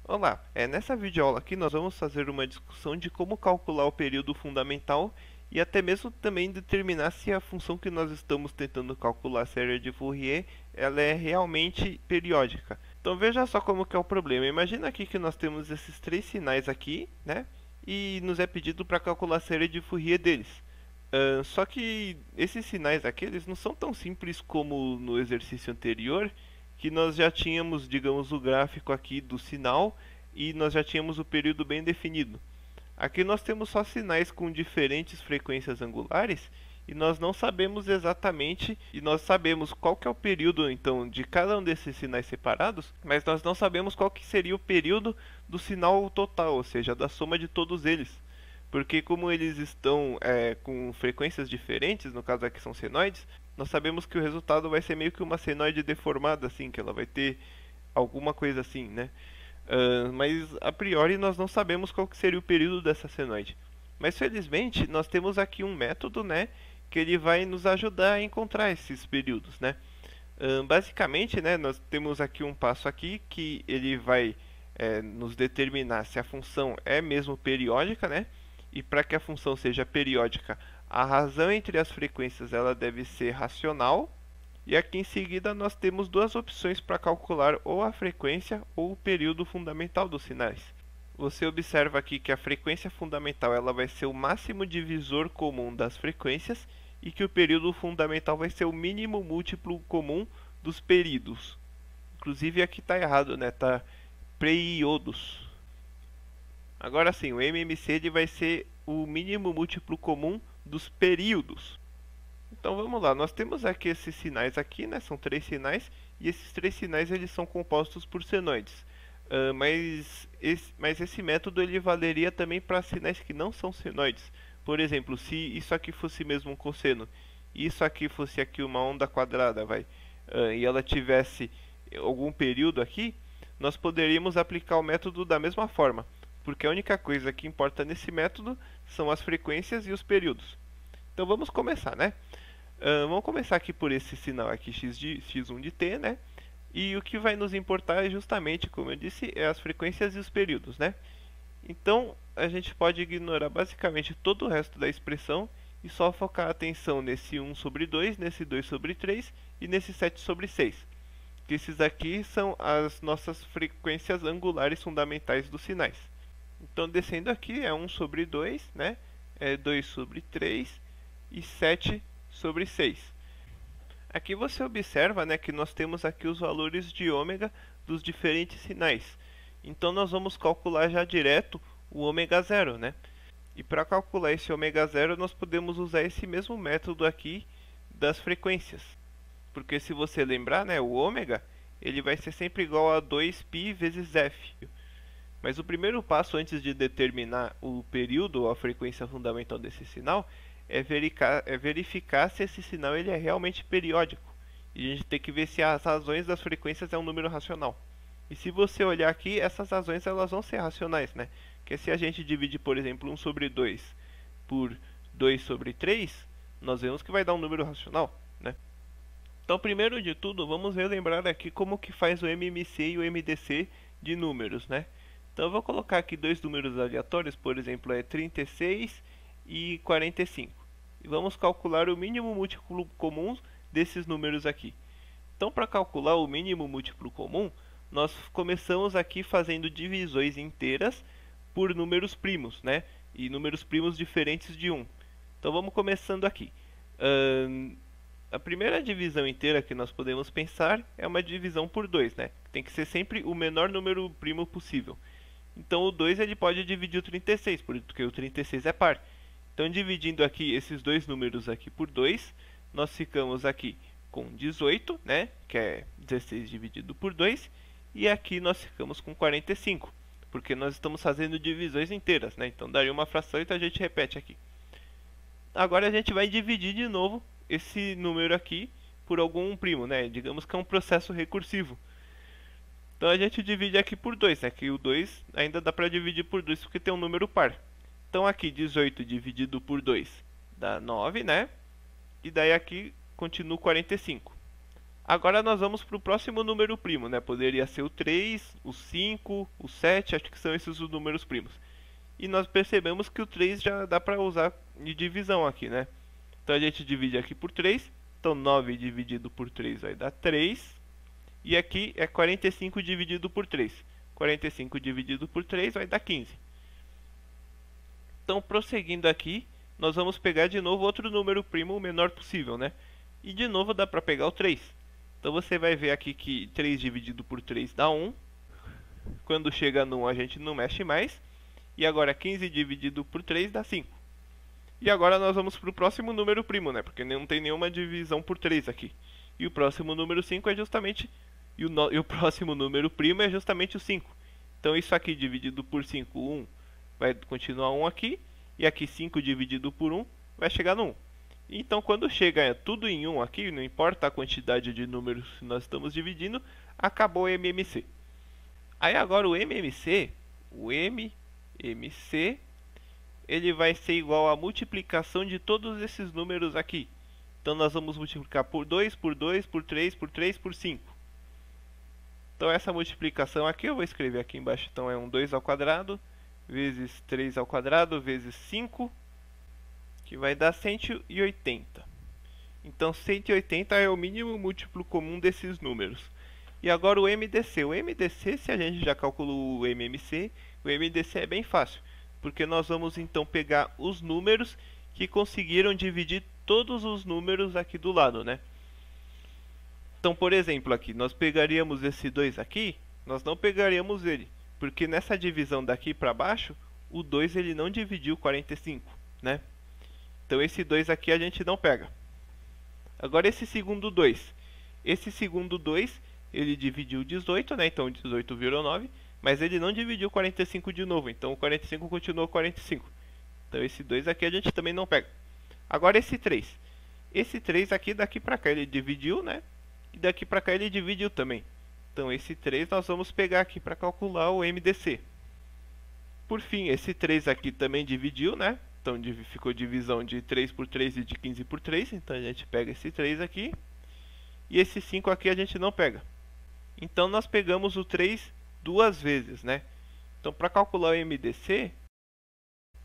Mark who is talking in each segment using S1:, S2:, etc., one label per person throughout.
S1: Olá, nessa videoaula aqui nós vamos fazer uma discussão de como calcular o período fundamental e até mesmo também determinar se a função que nós estamos tentando calcular, a série de Fourier, ela é realmente periódica. Então veja só como que é o problema. Imagina aqui que nós temos esses três sinais aqui, né? E nos é pedido para calcular a série de Fourier deles. Só que esses sinais aqui, eles não são tão simples como no exercício anterior, que nós já tínhamos, digamos, o gráfico aqui do sinal e nós já tínhamos o período bem definido. Aqui nós temos só sinais com diferentes frequências angulares e nós não sabemos exatamente, e nós sabemos qual que é o período então de cada um desses sinais separados, mas nós não sabemos qual que seria o período do sinal total, ou seja, da soma de todos eles. Porque como eles estão com frequências diferentes, no caso aqui são senoides, nós sabemos que o resultado vai ser meio que uma senoide deformada, assim, que ela vai ter alguma coisa assim, né? Mas a priori nós não sabemos qual que seria o período dessa senoide. Mas felizmente nós temos aqui um método, né, que ele vai nos ajudar a encontrar esses períodos, né? Basicamente, né, nós temos aqui um passo aqui que ele vai nos determinar se a função é mesmo periódica, né? E para que a função seja periódica, a razão entre as frequências ela deve ser racional. E aqui em seguida nós temos duas opções para calcular ou a frequência ou o período fundamental dos sinais. Você observa aqui que a frequência fundamental ela vai ser o máximo divisor comum das frequências e que o período fundamental vai ser o mínimo múltiplo comum dos períodos. Inclusive aqui está errado, né? Tá períodos. Agora sim, o MMC ele vai ser o mínimo múltiplo comum dos períodos. Então vamos lá, nós temos aqui esses sinais aqui, né? São três sinais e esses três sinais eles são compostos por senoides. Mas esse método ele valeria também para sinais que não são senoides. Por exemplo, se isso aqui fosse mesmo um cosseno e isso aqui fosse aqui uma onda quadrada, e ela tivesse algum período aqui, nós poderíamos aplicar o método da mesma forma, porque a única coisa que importa nesse método são as frequências e os períodos. Então vamos começar, né? Vamos começar aqui por esse sinal aqui x1 de t, né? E o que vai nos importar é justamente, como eu disse, é as frequências e os períodos, né? Então a gente pode ignorar basicamente todo o resto da expressão e só focar a atenção nesse 1 sobre 2, nesse 2 sobre 3 e nesse 7 sobre 6. Que esses aqui são as nossas frequências angulares fundamentais dos sinais. Então descendo aqui é 1 sobre 2, né? É 2 sobre 3 e 7 sobre 6. Aqui você observa, né, que nós temos aqui os valores de ômega dos diferentes sinais. Então nós vamos calcular já direto o ômega zero, né? E para calcular esse ômega zero nós podemos usar esse mesmo método aqui das frequências. Porque se você lembrar, né, o ômega ele vai ser sempre igual a 2π vezes f. Mas o primeiro passo antes de determinar o período ou a frequência fundamental desse sinal é verificar se esse sinal ele é realmente periódico. E a gente tem que ver se as razões das frequências é um número racional. E se você olhar aqui, essas razões elas vão ser racionais, né? Porque se a gente divide, por exemplo, 1 sobre 2 por 2 sobre 3, nós vemos que vai dar um número racional, né? Então, primeiro de tudo, vamos relembrar aqui como que faz o MMC e o MDC de números, né? Então eu vou colocar aqui dois números aleatórios, por exemplo, é 36 e 45. E vamos calcular o mínimo múltiplo comum desses números aqui. Então para calcular o mínimo múltiplo comum, nós começamos aqui fazendo divisões inteiras por números primos, né? E números primos diferentes de 1. Então vamos começando aqui. A primeira divisão inteira que nós podemos pensar é uma divisão por 2, né? Tem que ser sempre o menor número primo possível. Então o 2 ele pode dividir o 36, porque o 36 é par. Então dividindo aqui esses dois números aqui por 2, nós ficamos aqui com 18, né, que é 16 dividido por 2, e aqui nós ficamos com 45, porque nós estamos fazendo divisões inteiras, né? Então daria uma fração, então a gente repete aqui. Agora a gente vai dividir de novo esse número aqui por algum primo, né? Digamos que é um processo recursivo. Então a gente divide aqui por 2, né? Que o 2 ainda dá para dividir por 2 porque tem um número par. Então aqui 18 dividido por 2 dá 9, né? E daí aqui continua 45. Agora nós vamos para o próximo número primo, né? Poderia ser o 3, o 5, o 7, acho que são esses os números primos. E nós percebemos que o 3 já dá para usar de divisão aqui, né? Então a gente divide aqui por 3. Então 9 dividido por 3 vai dar 3. E aqui é 45 dividido por 3. 45 dividido por 3 vai dar 15. Então prosseguindo aqui, nós vamos pegar de novo outro número primo o menor possível, né? E de novo dá para pegar o 3. Então você vai ver aqui que 3 dividido por 3 dá 1. Quando chega no 1 a gente não mexe mais. E agora 15 dividido por 3 dá 5. E agora nós vamos para o próximo número primo, né? Porque não tem nenhuma divisão por 3 aqui. E o próximo número 5 é justamente... E o próximo número primo é justamente o 5. Então isso aqui dividido por 5, 1, vai continuar 1 aqui. E aqui 5 dividido por 1 vai chegar no 1. Então quando chega tudo em 1 aqui, não importa a quantidade de números que nós estamos dividindo, acabou o MMC. Aí agora o MMC, ele vai ser igual à multiplicação de todos esses números aqui. Então nós vamos multiplicar por 2, por 2, por 3, por 3, por 5. Então essa multiplicação aqui eu vou escrever aqui embaixo. Então é um 2 ao quadrado vezes 3 ao quadrado vezes 5, que vai dar 180. Então 180 é o mínimo múltiplo comum desses números. E agora o MDC. O MDC, se a gente já calculou o MMC, o MDC é bem fácil. Porque nós vamos então pegar os números que conseguiram dividir todos os números aqui do lado, né? Então, por exemplo, aqui, nós pegaríamos esse 2 aqui, nós não pegaríamos ele. Porque nessa divisão daqui para baixo, o 2 ele não dividiu 45, né? Então esse 2 aqui a gente não pega. Agora esse segundo 2. Esse segundo 2, ele dividiu 18, né? Então 18 virou 9. Mas ele não dividiu 45 de novo. Então o 45 continuou 45. Então esse 2 aqui a gente também não pega. Agora esse 3. Esse 3 aqui, daqui para cá ele dividiu, né? E daqui para cá ele dividiu também. Então esse 3 nós vamos pegar aqui para calcular o MDC. Por fim, esse 3 aqui também dividiu, né? Então ficou divisão de 3 por 3 e de 15 por 3. Então a gente pega esse 3 aqui. E esse 5 aqui a gente não pega. Então nós pegamos o 3 duas vezes, né? Então para calcular o MDC,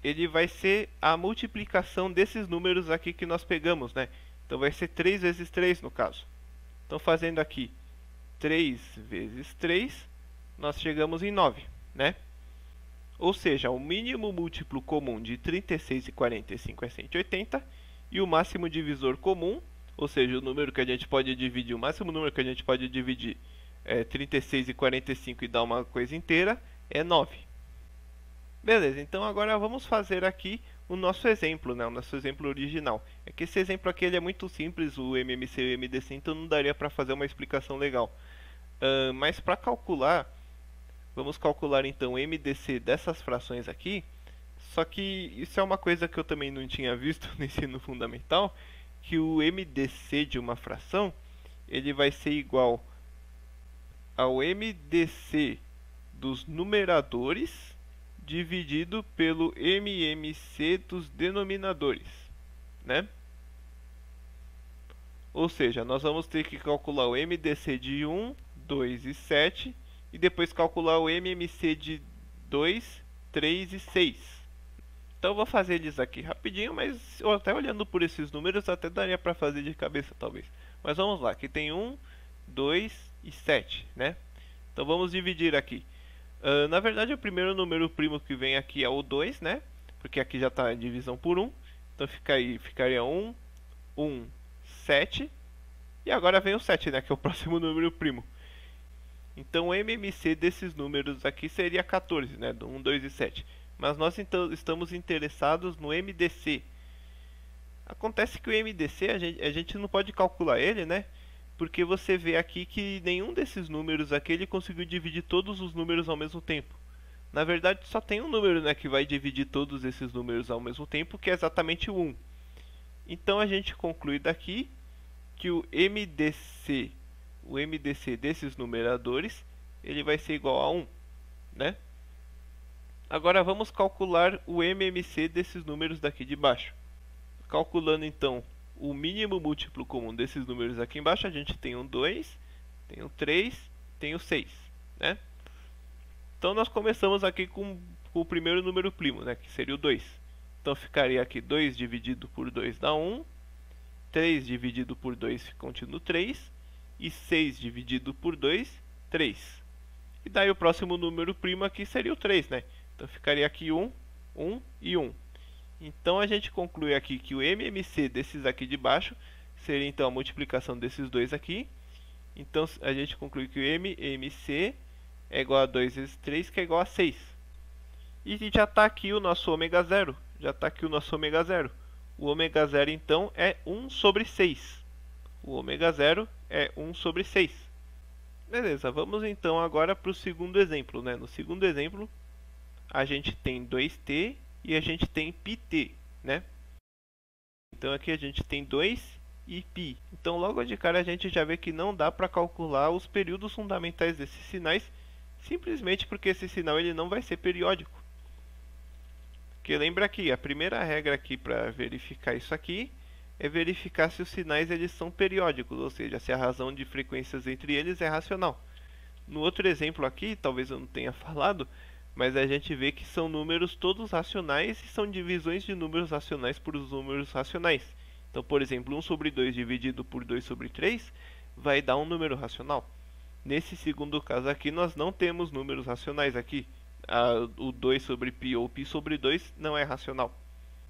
S1: ele vai ser a multiplicação desses números aqui que nós pegamos, né? Então vai ser 3 vezes 3 no caso. Então fazendo aqui 3 vezes 3, nós chegamos em 9, né? Ou seja, o mínimo múltiplo comum de 36 e 45 é 180. E o máximo divisor comum, ou seja, o número que a gente pode dividir, o máximo número que a gente pode dividir é 36 e 45 e dar uma coisa inteira, é 9. Beleza, então agora vamos fazer aqui o nosso exemplo, né? O nosso exemplo original. É que esse exemplo aqui ele é muito simples, o MMC e o MDC, então não daria para fazer uma explicação legal. Mas para calcular, vamos calcular então o MDC dessas frações aqui. Só que isso é uma coisa que eu também não tinha visto no ensino fundamental, que o MDC de uma fração, ele vai ser igual ao MDC dos numeradores dividido pelo MMC dos denominadores, né? Ou seja, nós vamos ter que calcular o MDC de 1, 2 e 7 e depois calcular o MMC de 2, 3 e 6. Então eu vou fazer eles aqui rapidinho, mas até olhando por esses números até daria para fazer de cabeça talvez. Mas vamos lá, aqui tem 1, 2 e 7, né? Então vamos dividir aqui. Na verdade o primeiro número primo que vem aqui é o 2, né? Porque aqui já está a divisão por 1. Então ficaria 1, 1, 7. E agora vem o 7, né? Que é o próximo número primo. Então o MMC desses números aqui seria 14, né? Do 1, 2 e 7. Mas nós então estamos interessados no MDC. Acontece que o MDC a gente não pode calcular ele, né? Porque você vê aqui que nenhum desses números aqui ele conseguiu dividir todos os números ao mesmo tempo. Na verdade só tem um número, né, que vai dividir todos esses números ao mesmo tempo, que é exatamente o 1. Então a gente conclui daqui que o MDC desses numeradores, ele vai ser igual a 1, né? Agora vamos calcular o MMC desses números daqui de baixo. Calculando então o mínimo múltiplo comum desses números aqui embaixo, a gente tem um 2, tem um 3, tem o 6, né? Então nós começamos aqui com o primeiro número primo, né, que seria o 2. Então ficaria aqui 2 dividido por 2 dá 1, 3 dividido por 2 continua 3, e 6 dividido por 2, 3. E daí o próximo número primo aqui seria o 3, né? Então ficaria aqui 1, 1 e 1. Então a gente conclui aqui que o MMC desses aqui de baixo seria então a multiplicação desses dois aqui. Então a gente conclui que o MMC é igual a 2 vezes 3, que é igual a 6. E já está aqui o nosso ômega zero. Já está aqui o nosso ômega zero. O ômega zero então é 1 sobre 6. O ômega zero é 1 sobre 6. Beleza, vamos então agora para o segundo exemplo, né? No segundo exemplo, a gente tem 2t e a gente tem πt, né? Então aqui a gente tem 2 e π. Então logo de cara a gente já vê que não dá para calcular os períodos fundamentais desses sinais, simplesmente porque esse sinal ele não vai ser periódico. Porque lembra aqui, a primeira regra aqui para verificar isso aqui é verificar se os sinais eles são periódicos, ou seja, se a razão de frequências entre eles é racional. No outro exemplo aqui, talvez eu não tenha falado, mas a gente vê que são números todos racionais e são divisões de números racionais por números racionais. Então, por exemplo, 1 sobre 2 dividido por 2 sobre 3 vai dar um número racional. Nesse segundo caso aqui, nós não temos números racionais aqui. O 2 sobre π ou π sobre 2 não é racional.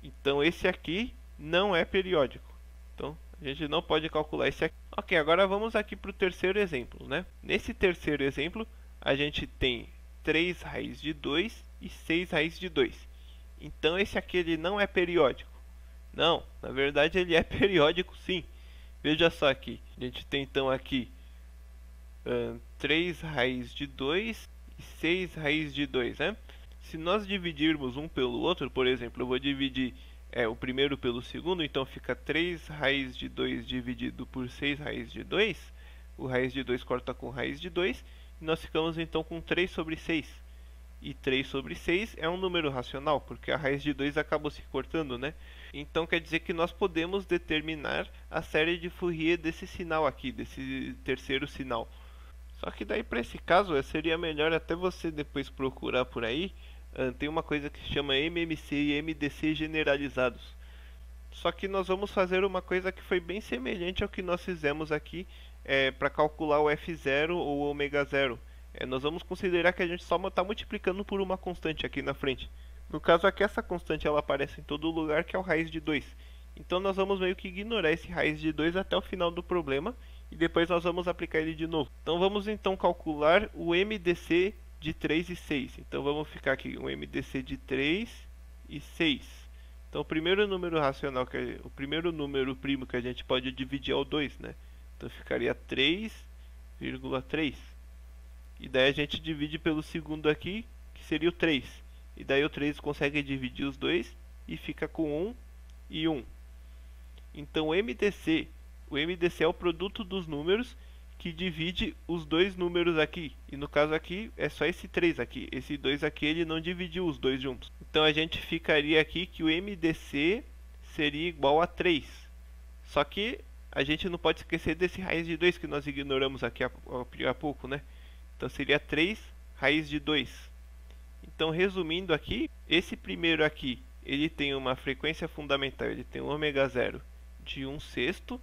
S1: Então esse aqui não é periódico. Então a gente não pode calcular esse aqui. Ok, agora vamos aqui para o terceiro exemplo, né? Nesse terceiro exemplo, a gente tem 3 raiz de 2 e 6 raiz de 2. Então esse aqui ele não é periódico. Não, na verdade ele é periódico sim. Veja só aqui. A gente tem então aqui 3 raiz de 2 e 6 raiz de 2, né? Se nós dividirmos um pelo outro, por exemplo, eu vou dividir o primeiro pelo segundo, então fica 3 raiz de 2 dividido por 6 raiz de 2. O raiz de 2 corta com raiz de 2, e nós ficamos então com 3 sobre 6. E 3 sobre 6 é um número racional, porque a raiz de 2 acabou se cortando, né? Então quer dizer que nós podemos determinar a série de Fourier desse sinal aqui, desse terceiro sinal. Só que daí para esse caso seria melhor até você depois procurar por aí. Tem uma coisa que se chama MMC e MDC generalizados. Só que nós vamos fazer uma coisa que foi bem semelhante ao que nós fizemos aqui para calcular o F0 ou o ômega zero. Nós vamos considerar que a gente só está multiplicando por uma constante aqui na frente. No caso aqui essa constante ela aparece em todo lugar, que é o raiz de 2. Então nós vamos meio que ignorar esse raiz de 2 até o final do problema e depois nós vamos aplicar ele de novo. Então vamos então calcular o MDC de 3 e 6. Então vamos ficar aqui um MDC de 3 e 6. Então o primeiro número racional, o primeiro número primo que a gente pode dividir é o 2, né? Então ficaria 3,3. E daí a gente divide pelo segundo aqui, que seria o 3. E daí o 3 consegue dividir os dois e fica com 1 e 1. Então o MDC é o produto dos números que divide os dois números aqui. E no caso aqui é só esse 3 aqui. Esse 2 aqui ele não dividiu os dois juntos. Então a gente ficaria aqui que o MDC seria igual a 3. Só que a gente não pode esquecer desse raiz de 2 que nós ignoramos aqui há pouco, né? Então seria 3 raiz de 2. Então resumindo aqui, esse primeiro aqui ele tem uma frequência fundamental, ele tem um ômega zero de 1/6.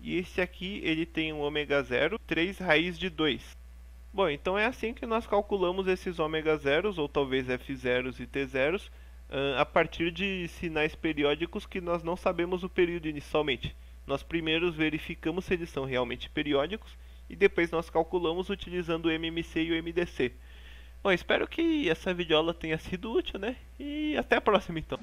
S1: E esse aqui ele tem um ômega zero 3 raiz de 2. Bom, então é assim que nós calculamos esses ômega zeros, ou talvez F zeros e T zeros, a partir de sinais periódicos que nós não sabemos o período inicialmente. Nós primeiro verificamos se eles são realmente periódicos e depois nós calculamos utilizando o MMC e o MDC. Bom, espero que essa videoaula tenha sido útil, né? E até a próxima então.